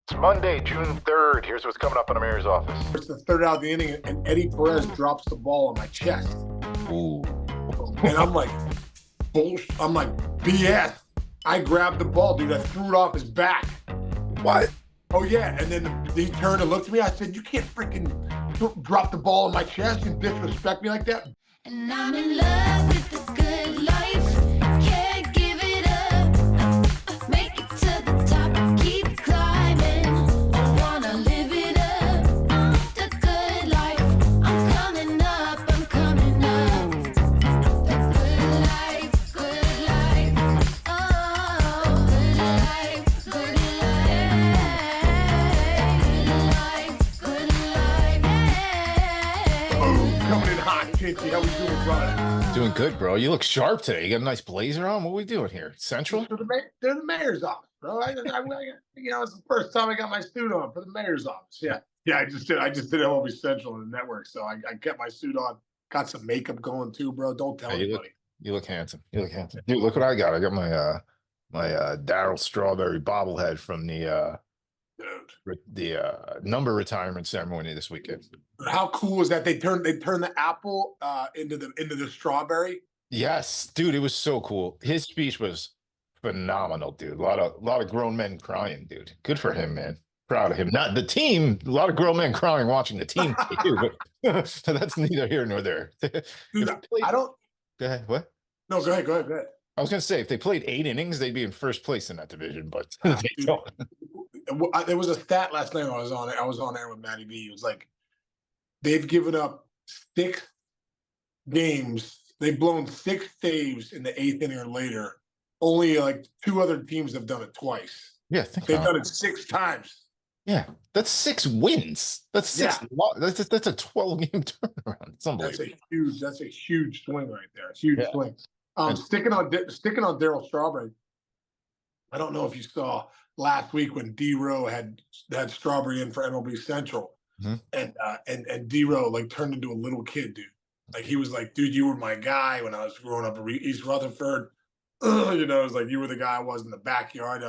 It's Monday, June 3rd. Here's what's coming up in the mayor's office. It's the third out of the inning, and Eddie Perez drops the ball on my chest. Ooh. And I'm like, bullshit. I'm like, BS. I grabbed the ball, dude. I threw it off his back. What? Oh, yeah. And then he turned and looked at me. I said, you can't freaking drop the ball on my chest and disrespect me like that. And I'm in love with the good life. Can't give it up. Make it to the top. Keep climbing. I wanna live it up. The good life. I'm coming up. I'm coming up. The good life. Good life. Oh, good life. Good life. Good life. Good life. Boom. Coming in hot. Chinchy, how we doing, brother? Doing good, bro. You look sharp today. You got a nice blazer on. What are we doing here? Central? They're the mayor's office, bro. It's the first time I got my suit on for the mayor's office. Yeah. I just did MLB Central on the network, so I kept my suit on. Got some makeup going too, bro. Don't tell anybody. You look handsome. You look handsome. Dude, look what I got. I got my Daryl Strawberry bobblehead from the number retirement ceremony this weekend. How cool is that? They turned the apple into the strawberry. Yes, dude, it was so cool. His speech was phenomenal, dude. A lot of grown men crying, dude. Good for him, man. Proud of him. Not the team. A lot of grown men crying watching the team too, but that's neither here nor there. Dude, I don't. Go ahead. What? No, go ahead. I was gonna say if they played 8 innings, they'd be in first place in that division, but Dude, there was a stat last night. I was on air with Matty B. It was like they've given up 6 games. They've blown 6 saves in the 8th inning or later. Only like 2 other teams have done it twice. yeah, They've done it 6 times. Yeah, that's 6 wins. That's 6. That's a 12-game turnaround. It's unbelievable. That's a huge swing right there. Huge Yeah. swing. Sticking on Daryl Strawberry. I don't know if you saw last week when D-Row had Strawberry in for MLB Central, and D-Row like turned into a little kid, dude. Like he was like, dude, you were my guy when I was growing up in East Rutherford. It was like you were the guy I was in the backyard.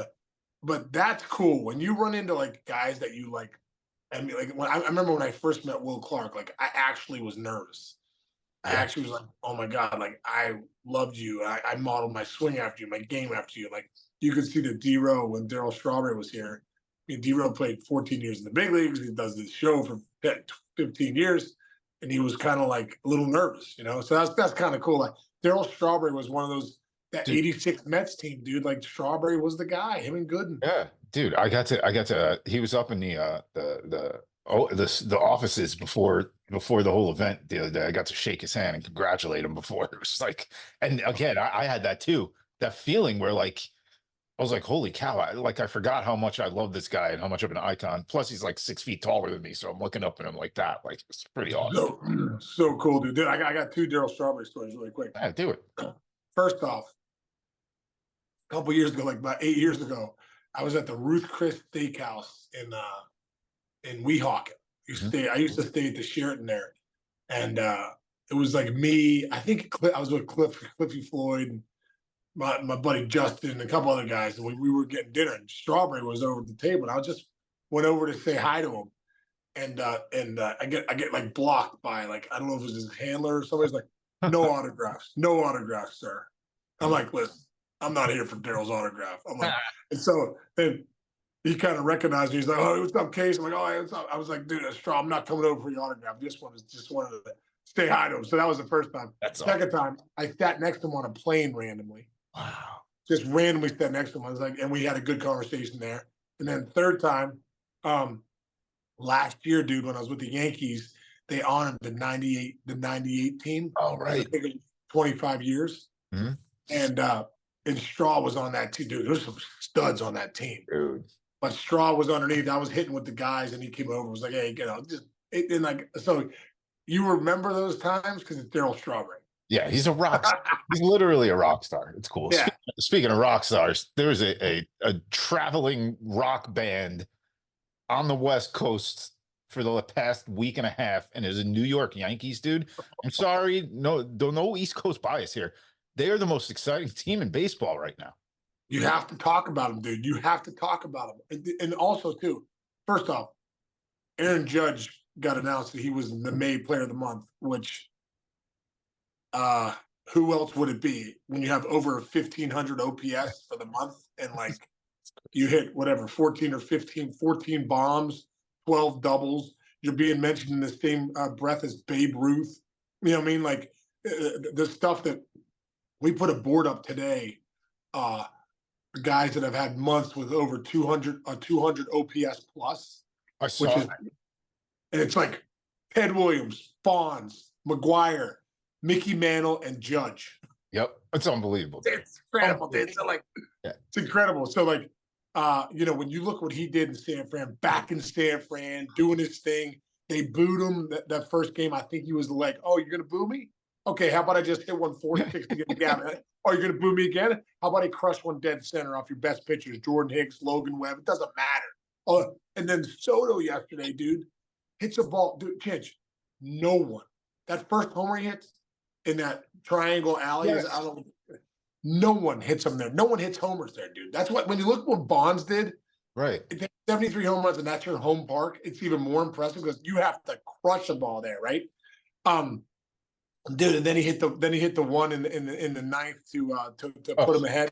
But that's cool when you run into like guys that you like. I mean, like I remember when I first met Will Clark, like I actually was nervous. I actually was like, oh my God, like I loved you. I modeled my swing after you, my game after you. Like you could see the D-Row when Daryl Strawberry was here. I mean, D-Row played 14 years in the big leagues. He does this show for 15 years. And he was kind of like a little nervous, So that's kind of cool. Like Daryl Strawberry was one of those, that 86 Mets team, dude. Like Strawberry was the guy, him and Gooden. Yeah, dude. I got to. He was up in the offices before the whole event the other day. I got to shake his hand and congratulate him before. It was like, and again, I had that too. That feeling where like I was like, holy cow! I forgot how much I love this guy and how much of an icon. Plus, he's like 6 feet taller than me, so I'm looking up at him like that. Like it's pretty awesome. So cool, dude. I got 2 Daryl Strawberry stories really quick. Yeah, do it. First off, a couple years ago, like about 8 years ago, I was at the Ruth Chris Steakhouse in Weehawken. I used to stay at the Sheraton there, and it was like me. I think I was with Cliffy Floyd, my buddy Justin, and a couple other guys, and we were getting dinner. And Strawberry was over at the table, and I just went over to say hi to him, and I get like blocked by like I don't know if it was his handler or somebody's like, no autographs, sir. I'm like, listen. I'm not here for Daryl's autograph. I'm like, and so then he kind of recognized me. He's like, oh, what's up, Case? I'm like, oh, hey, what's up? I was like, dude, that's Straw. I'm not coming over for your autograph. Just wanted to say hi to him. So that was the first time. Second time, I sat next to him on a plane randomly. Wow. Just randomly sat next to him. I was like, and we had a good conversation there. And then third time, last year, dude, when I was with the Yankees, they honored the 98 team. Oh, right. I think it was 25 years. Mm-hmm. And Straw was on that too, dude. There's some studs on that team. Dude. But Straw was underneath. I was hitting with the guys, and he came over and was like, hey, and like, so you remember those times because it's Daryl Strawberry. Yeah, he's a rock star. He's literally a rock star. It's cool. Yeah. Speaking of rock stars, there's a traveling rock band on the West Coast for the past week and a half, and there's a New York Yankees, dude. I'm sorry, no East Coast bias here. They are the most exciting team in baseball right now. You have to talk about him, dude. You have to talk about him. And also, too, first off, Aaron Judge got announced that he was the May Player of the Month, which who else would it be when you have over 1,500 OPS for the month and like you hit whatever 14 or 14 bombs, 12 doubles. You're being mentioned in the same breath as Babe Ruth. You know what I mean? Like the stuff that we put a board up today. Guys that have had months with over 200 OPS plus, I saw and it's like Ted Williams, Bonds, McGuire, Mickey Mantle, and Judge. Yep, it's unbelievable. It's incredible. It's like it's incredible. So like, when you look what he did in San Fran, back in San Fran, doing his thing, they booed him that first game. I think he was like, "Oh, you're gonna boo me? Okay, how about I just hit 146 to get the gap? Oh, you're going to boo me again? How about I crush one dead center off your best pitchers, Jordan Hicks, Logan Webb? It doesn't matter." Oh, and then Soto yesterday, dude, hits a ball. Dude, Chinch, no one. That first homer he hits in that triangle alley, Yes. No one hits him there. No one hits homers there, dude. That's what, when you look what Bonds did, Right. 73 home runs, and that's your home park, it's even more impressive because you have to crush a ball there, right? Dude, and then he hit the one in the ninth to put him ahead.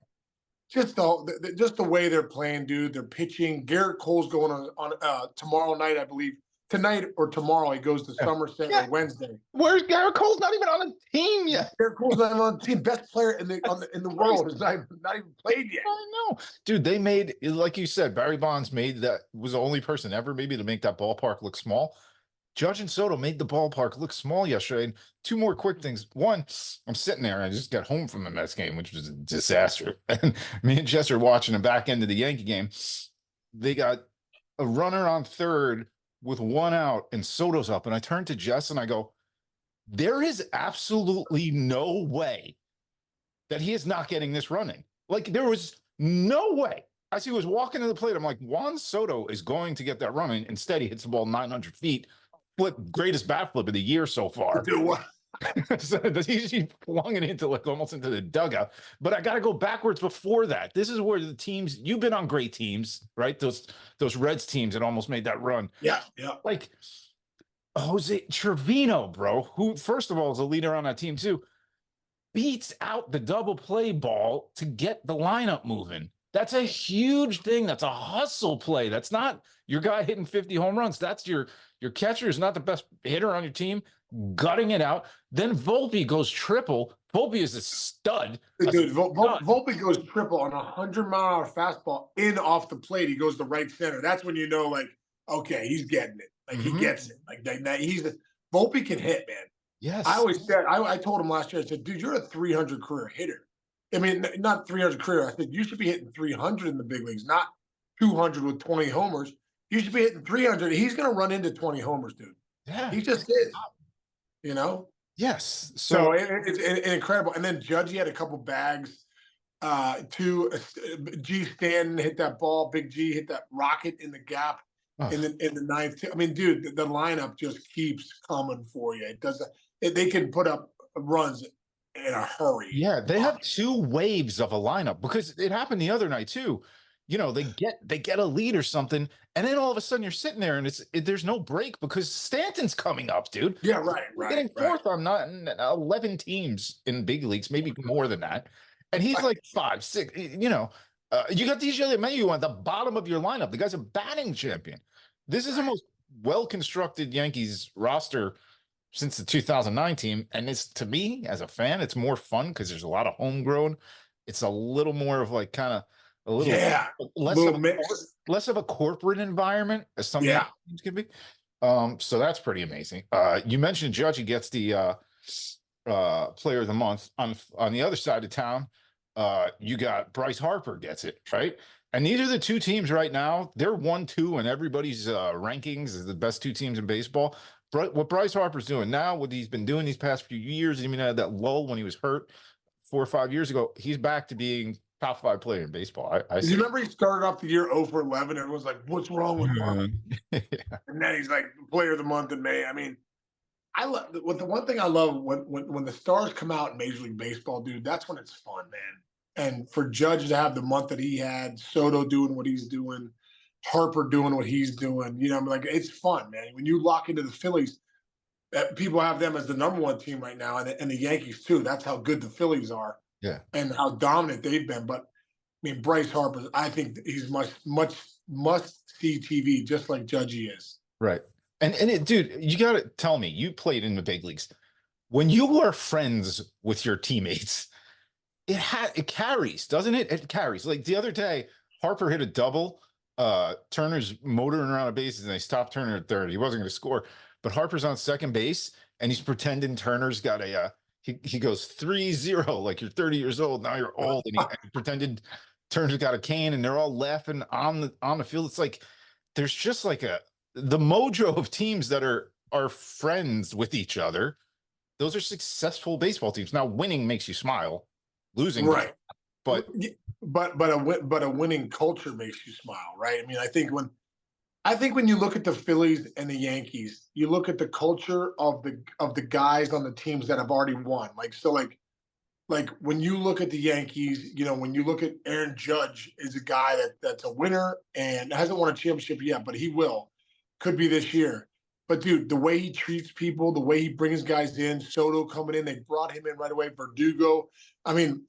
Just the way they're playing, dude. They're pitching. Garrett Cole's going on tomorrow night, I believe. Tonight or tomorrow, he goes to Somerset or Wednesday. Where's Garrett Cole's not even on the team yet? Garrett Cole's not even on the team. Best player in the world is not even played yet. I know, dude. They made, like you said, Barry Bonds was the only person ever maybe to make that ballpark look small. Judge and Soto made the ballpark look small yesterday. And two more quick things. One, I'm sitting there and I just got home from the Mets game, which was a disaster. And me and Jess are watching the back end of the Yankee game. They got a runner on third with one out and Soto's up. And I turned to Jess and I go, there is absolutely no way that he is not getting this running. Like there was no way. As he was walking to the plate, I'm like, Juan Soto is going to get that running. Instead, he hits the ball 900 feet. Greatest bat flip of the year so far. So he flung it into almost into the dugout. But I got to go backwards before that. This is where the teams, you've been on great teams, right? Those Reds teams that almost made that run. Yeah. Like Jose Trevino, bro, who first of all is a leader on that team too, beats out the double play ball to get the lineup moving. That's a huge thing. That's a hustle play. That's not your guy hitting 50 home runs. That's your catcher is not the best hitter on your team, gutting it out. Then Volpe goes triple. Volpe is a stud. Dude, Volpe goes triple on a 100-mile-an-hour fastball in off the plate. He goes to right center. That's when you know, like, okay, he's getting it. Like he gets it. Like that. Volpe can hit, man. Yes. I always said. I told him last year. I said, dude, you're a 300 career hitter. I mean, not 300 career. I said you should be hitting 300 in the big leagues, not 200 with 20 homers. You should be hitting 300. He's going to run into 20 homers, dude. Yeah. He just is. You know? Yes. So it's incredible. And then Judge, he had a couple bags. G Stanton hit that ball. Big G hit that rocket in the gap in the ninth. I mean, dude, the lineup just keeps coming for you. It doesn't. They can put up runs in a hurry. Yeah, they have two waves of a lineup because it happened the other night too. You know, they get a lead or something, and then all of a sudden you're sitting there and there's no break because Stanton's coming up, dude. Yeah, right. Getting fourth on not 11 teams in big leagues, maybe more than that, and he's like 5, 6. You know, you got DJ LeMahieu at the bottom of your lineup. The guy's a batting champion. This is the most well-constructed Yankees roster since the 2009 team, and it's, to me as a fan, it's more fun because there's a lot of homegrown. It's a little more of like kind of a little less of a corporate environment as some teams can be. So that's pretty amazing. You mentioned Judge, he gets the player of the month. On the other side of town, you got Bryce Harper gets it, right? And these are the two teams right now. They're 1-2 in everybody's rankings as the best two teams in baseball. What Bryce Harper's doing now, what he's been doing these past few years, even had that lull when he was hurt 4 or 5 years ago, he's back to being top 5 player in baseball. You remember he started off the year 0 for 11? Everyone's like, what's wrong with him? Yeah. And then he's like player of the month in May. I mean, the one thing I love when the stars come out in Major League Baseball, dude, that's when it's fun, man. And for Judge to have the month that he had, Soto doing what he's doing, Harper doing what he's doing, you know, like it's fun, man. When you lock into the Phillies, people have them as the number one team right now, and the Yankees too. That's how good the Phillies are, Yeah. and how dominant they've been. But I mean, Bryce Harper, I think he's must see TV, just like Judgy is. Right. And dude, you got to tell me, you played in the big leagues. When you are friends with your teammates, it carries, doesn't it? It carries. Like the other day, Harper hit a double. Turner's motoring around a bases and they stopped Turner at third. He wasn't going to score, but Harper's on second base and he's pretending Turner's got a he goes 3-0, like you're 30 years old, now you're old, and he pretended Turner's got a cane, and they're all laughing on the field. It's like there's just like the mojo of teams that are friends with each other. Those are successful baseball teams. Now winning makes you smile, losing, Right. But a winning culture makes you smile, right? I mean, I think when you look at the Phillies and the Yankees, you look at the culture of the guys on the teams that have already won. Like when you look at the Yankees, you know, when you look at Aaron Judge is a guy that's a winner and hasn't won a championship yet, but he will. Could be this year. But dude, the way he treats people, the way he brings guys in, Soto coming in, they brought him in right away. Verdugo. I mean,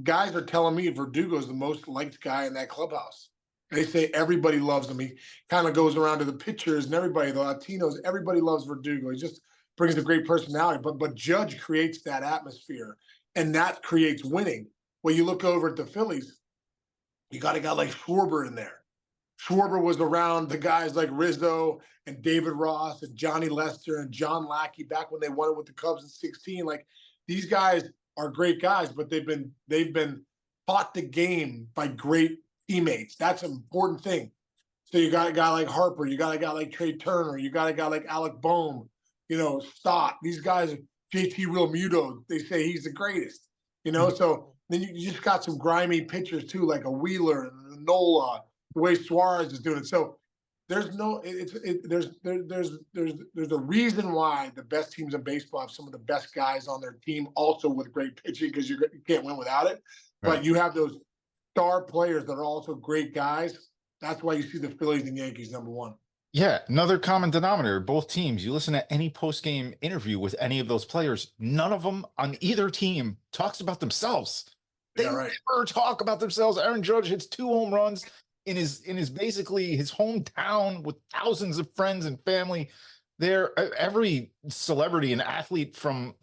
guys are telling me Verdugo is the most liked guy in that clubhouse. They say everybody loves him. He kind of goes around to the pitchers and everybody, the Latinos, everybody loves Verdugo. He just brings a great personality. But Judge creates that atmosphere, and that creates winning. When you look over at the Phillies, you got a guy like Schwarber in there. Schwarber was around the guys like Rizzo and David Ross and Johnny Lester and John Lackey back when they won it with the Cubs in 16. Like, these guys are great guys, but they've been taught the game by great teammates. That's an important thing. So you got a guy like Harper, you got a guy like Trey Turner, you got a guy like Alec Boehm, you know, Stott. These guys, JT Realmuto, they say he's the greatest, you know. So then you just got some grimy pitchers too, like a Wheeler and a Nola, the way Suarez is doing it. So there's a reason why the best teams in baseball have some of the best guys on their team, also with great pitching, because you can't win without it. Right. But you have those star players that are also great guys. That's why you see the Phillies and Yankees number one. Yeah, another common denominator, both teams. You listen to any post-game interview with any of those players, none of them on either team talks about themselves. They never talk about themselves. Aaron Judge hits 2 home runs in his basically his hometown with thousands of friends and family there. Every celebrity and athlete from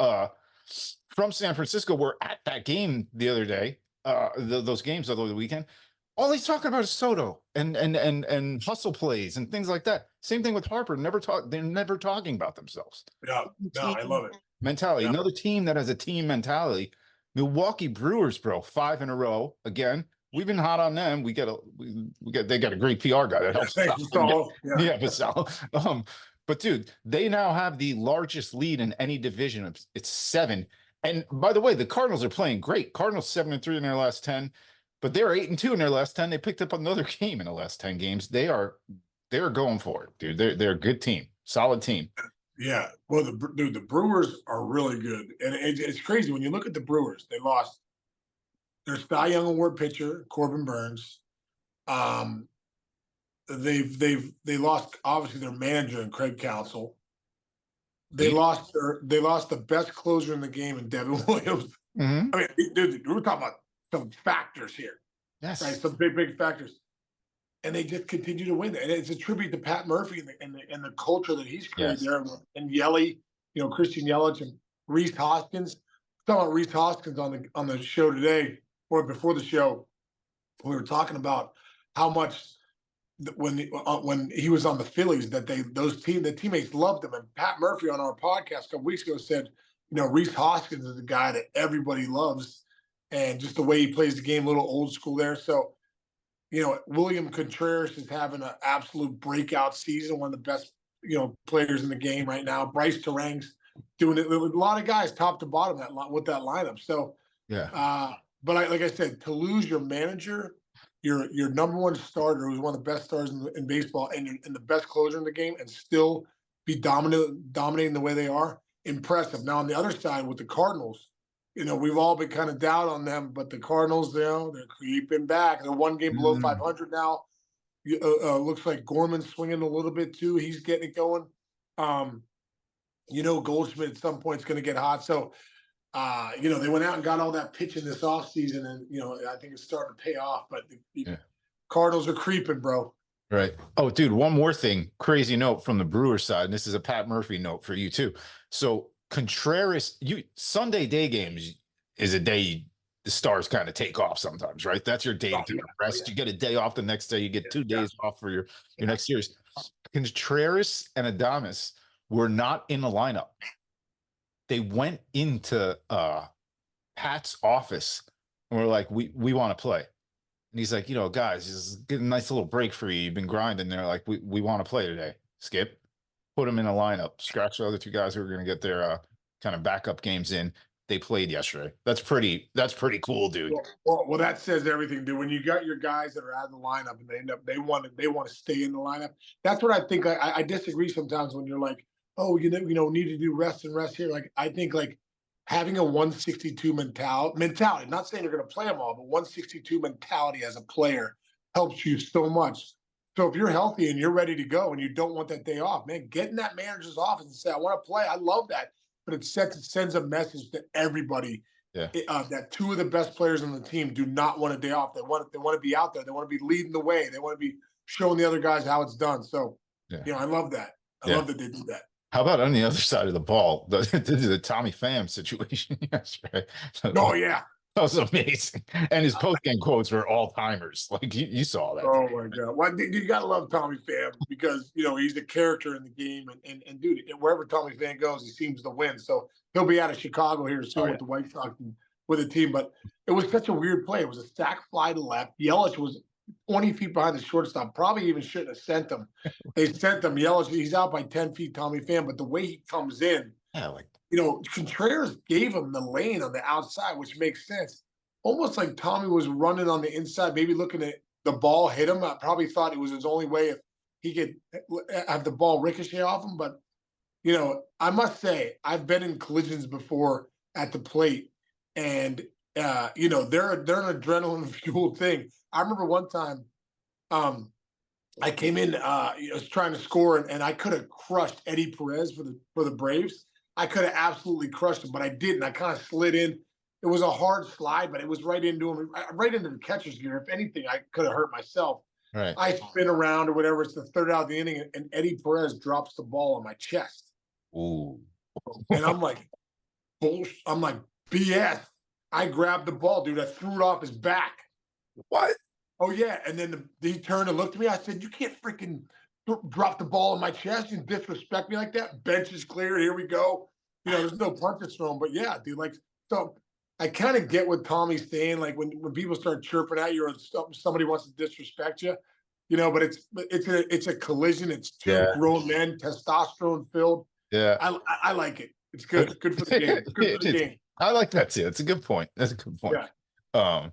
San Francisco were at that game the other day. Those games over the weekend. All he's talking about is Soto and hustle plays and things like that. Same thing with Harper. They're never talking about themselves. Yeah, no, I love it. Mentality. Yeah. Another team that has a team mentality. Milwaukee Brewers, bro, 5 in a row. Again, we've been hot on them. They got a great PR guy that helps. But dude, they now have the largest lead in any division. It's 7. And by the way, the Cardinals are playing great. Cardinals 7-3 in their last 10, but they're 8-2 in their last 10. They picked up another game in the last 10 games. They're going for it, dude. They're a good team, solid team. Yeah. Well, the Brewers are really good, and it's crazy when you look at the Brewers. They lost their Cy Young Award pitcher Corbin Burns. They lost obviously their manager and Craig Counsell. They lost the best closer in the game in Devin Williams. Mm-hmm. I mean, dude, we're talking about some factors here. Yes. Right. Some big factors. And they just continue to win. And it's a tribute to Pat Murphy and the culture that he's created there. And Yelly, you know, Christian Yelich and Reese Hoskins. Talking about Reese Hoskins on the show today, or before the show, we were talking about how much when he was on the Phillies that the teammates loved him. And Pat Murphy on our podcast a couple weeks ago said, you know, Reese Hoskins is a guy that everybody loves, and just the way he plays the game, a little old school there. So, you know, William Contreras is having an absolute breakout season, one of the best, you know, players in the game right now. Bryce Terang's doing it. A lot of guys top to bottom with that lineup. So, yeah. But like I said, to lose your manager, your number one starter, who's one of the best stars in baseball, and the best closer in the game, and still be dominating the way they are, impressive. Now on the other side with the Cardinals, we've all been kind of down on them, but the Cardinals, they're creeping back. They're one game below 500 now. Looks like Gorman's swinging a little bit too. He's getting it going. Goldschmidt at some point is going to get hot. So, they went out and got all that pitching this offseason, and I think it's starting to pay off. But the Cardinals are creeping, bro. Right. Oh, dude, one more thing. Crazy note from the Brewers side, and this is a Pat Murphy note for you too. So Contreras, Sunday day games is a day the stars kind of take off sometimes, right? That's your day to rest. You get a day off the next day. You get 2 days off for your next series. Contreras and Adames were not in the lineup. They went into Pat's office and were like, we want to play. And he's like, guys, this is get a nice little break for you. You've been grinding there. Like, we want to play today. Skip, put them in a lineup. Scratch the other 2 guys who are going to get their kind of backup games in. They played yesterday. That's pretty cool, dude. Well, that says everything, dude. When you got your guys that are out of the lineup and they want to stay in the lineup. That's what I think. I disagree sometimes when you're like, oh, need to do rest here. Like, I think having a 162 mentality, not saying you're going to play them all, but 162 mentality as a player helps you so much. So if you're healthy and you're ready to go and you don't want that day off, man, get in that manager's office and say, I want to play. I love that. But it sends a message to everybody that 2 of the best players on the team do not want a day off. They want to be out there. They want to be leading the way. They want to be showing the other guys how it's done. So, I love that. I love that they do that. How about on the other side of the ball, the Tommy Pham situation yesterday? Oh, yeah. That was amazing. And his post-game quotes were all-timers. Like, you saw that. Oh, my God. Well, you got to love Tommy Pham because, he's a character in the game. And dude, wherever Tommy Pham goes, he seems to win. So he'll be out of Chicago here soon with the White Sox and with the team. But it was such a weird play. It was a sac fly to left. Yelich was 20 feet behind the shortstop. Probably even shouldn't have sent him. They sent him. Yelich, he's out by 10 feet, Tommy Pham. But the way he comes in, Contreras gave him the lane on the outside, which makes sense. Almost like Tommy was running on the inside, maybe looking at the ball hit him. I probably thought it was his only way if he could have the ball ricochet off him. But, I must say, I've been in collisions before at the plate, and, they're an adrenaline-fueled thing. I remember one time I came in, I was trying to score, and I could have crushed Eddie Perez for the Braves. I could have absolutely crushed him, but I didn't. I kind of slid in. It was a hard slide, but it was right into him, right into the catcher's gear. If anything, I could have hurt myself. Right. I spin around or whatever. It's the 3rd out of the inning, and Eddie Perez drops the ball on my chest. Ooh. And I'm like, bullshit. I'm like, BS. I grabbed the ball, dude. I threw it off his back. What? Oh, yeah. And then he turned and looked at me. I said, you can't freaking drop the ball on my chest and disrespect me like that. Bench is clear. Here we go. There's no punches thrown. But, yeah, dude, so I kind of get what Tommy's saying. Like, when people start chirping at you or somebody wants to disrespect you, but it's a collision. It's 2 grown men, testosterone filled. Yeah. I like it. It's good. It's good for the game. It's good for the game. I like that too. It's a good point. That's a good point. Yeah.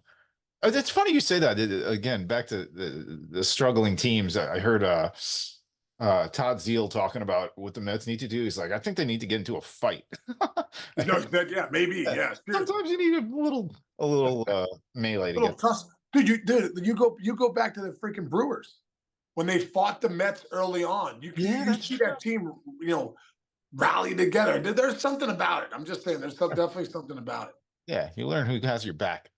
It's funny you say that. Again, back to the struggling teams. I heard Todd Zeal talking about what the Mets need to do. He's like, I think they need to get into a fight. Yeah, maybe. Yeah. Sometimes you need a little melee to get. Dude, you go back to the freaking Brewers when they fought the Mets early on. You see that team, rally together. There's something about it. I'm just saying, there's definitely something about it. Yeah, you learn who has your back.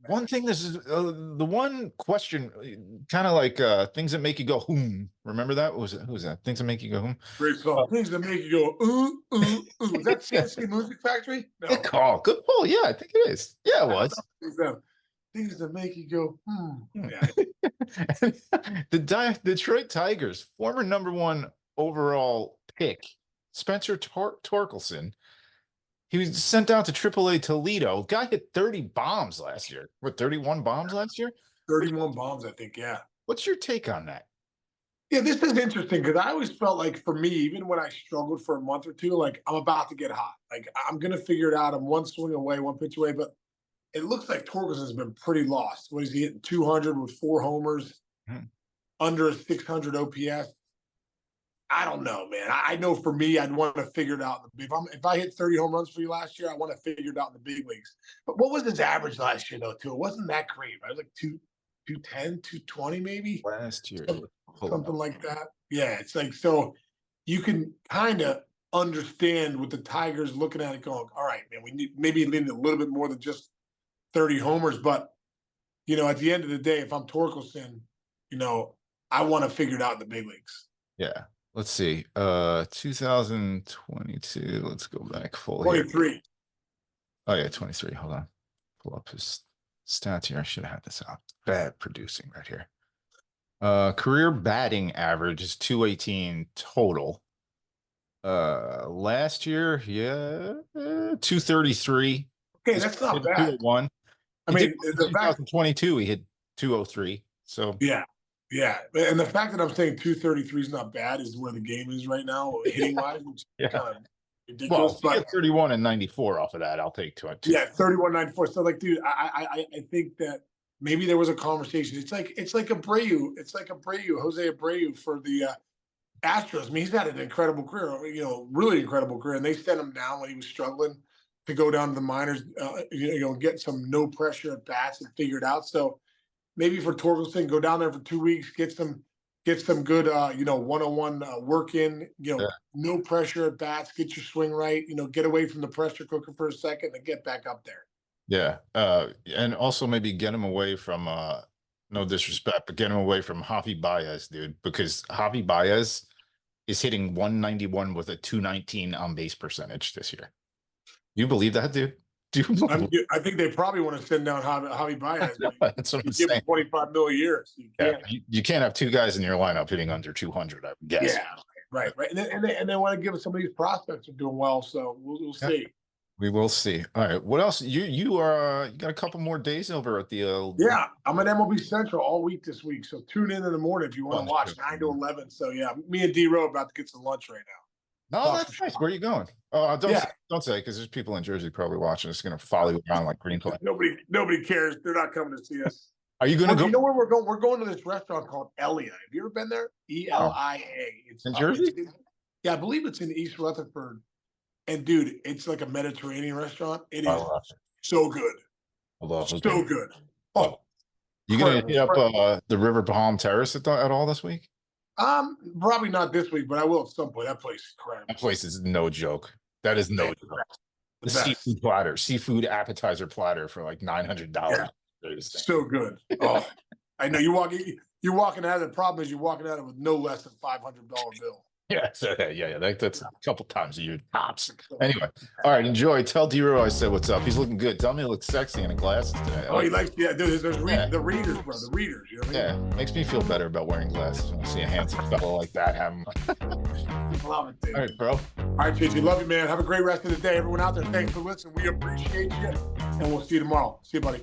One thing, this is the one question, kind of like things that make you go Remember that? Who was that? Things that make you go Great song. Things that make you go ooh ooh ooh. Is that CNC Music Factory? No. Good call. Good pull. Yeah, I think it is. Yeah, it was. Things that make you go Yeah. The Detroit Tigers former #1 overall pick Spenser Torkelson. He was sent down to AAA Toledo. Guy hit 30 bombs last year. What, 31 bombs last year? 31 bombs, I think, yeah. What's your take on that? Yeah, this is interesting because I always felt like for me, even when I struggled for a month or two, like I'm about to get hot. Like I'm going to figure it out. I'm one swing away, one pitch away. But it looks like Torkelson has been pretty lost. What is he hitting? 200 with 4 homers, under a 600 OPS. I don't know, man. I know for me, I'd want to figure it out. If I hit 30 home runs for you last year, I want to figure it out in the big leagues. But what was his average last year, though, too? It wasn't that great, right? It was like 210, 220, maybe? Last year. Something like that. Yeah, it's like, so you can kind of understand with the Tigers looking at it going, all right, man, we need maybe a little bit more than just 30 homers. But, at the end of the day, if I'm Torkelson, I want to figure it out in the big leagues. Yeah. Let's see. 2022. Let's go back full here. 23. Oh yeah, 23. Hold on. Pull up his stats here. I should have had this out. Bad producing right here. Career batting average is 218 total. Last year, 233. Okay, that's not bad. 201. I mean, the fact 2022 he hit 203. So yeah. And the fact that I'm saying 233 is not bad is where the game is right now, hitting wise, which is kind of ridiculous. Well, 31 and 94 off of that, I'll take 2. Yeah, 31-94. So, like, dude, I think that maybe there was a conversation. It's like Abreu. It's like Jose Abreu for the Astros. I mean, he's had an incredible career, really incredible career. And they sent him down when he was struggling to go down to the minors, get some no pressure at bats and figure it out. So maybe for Torkelson, go down there for 2 weeks, get some good, one-on-one work in, no pressure at bats, get your swing right, get away from the pressure cooker for a second and get back up there. Yeah. And also maybe get him away from, no disrespect, but get him away from Javi Baez, dude, because Javi Baez is hitting 191 with a 219 on base percentage this year. You believe that, dude? I think they probably want to send down Javi Baez. That's what I'm saying. Give him $25 million a year. So you can't have two guys in your lineup hitting under 200, I would guess. Yeah, right. And they want to give some of these prospects are doing well, so we'll see. We will see. All right. What else? You got a couple more days over at the yeah, I'm at MLB Central all week this week. So tune in the morning if you want to watch 9 to 11. So yeah, me and D-Row about to get some lunch right now. No, that's nice. Where are you going? Oh, don't say, because there's people in Jersey probably watching. It's going to follow you around like green play. Nobody cares. They're not coming to see us. Are you going to go? You know where we're going? We're going to this restaurant called Elia. Have you ever been there? ELIA. It's in Jersey. Yeah, I believe it's in East Rutherford. And dude, it's like a Mediterranean restaurant. It is so good. So good. Oh, you gonna hit up the River Palm Terrace at all this week? Probably not this week, but I will at some point. That place is incredible. That place is no joke. That is no joke. The seafood appetizer platter for like $900. Yeah. So good. Oh, I know you're walking out of the problem is you're walking out of it with no less than $500 bill. Yeah, so that's a couple times a year tops. Anyway, all right, enjoy. Tell D-Row I said what's up. He's looking good. Tell me he looks sexy in the glasses today. Oh, he likes, dude, there's the readers, bro, the readers. You know what I mean? Yeah, makes me feel better about wearing glasses when I see a handsome fellow like that having. Love it, dude. All right, bro. All right, JJ, love you, man. Have a great rest of the day. Everyone out there, thanks for listening. We appreciate you, and we'll see you tomorrow. See you, buddy.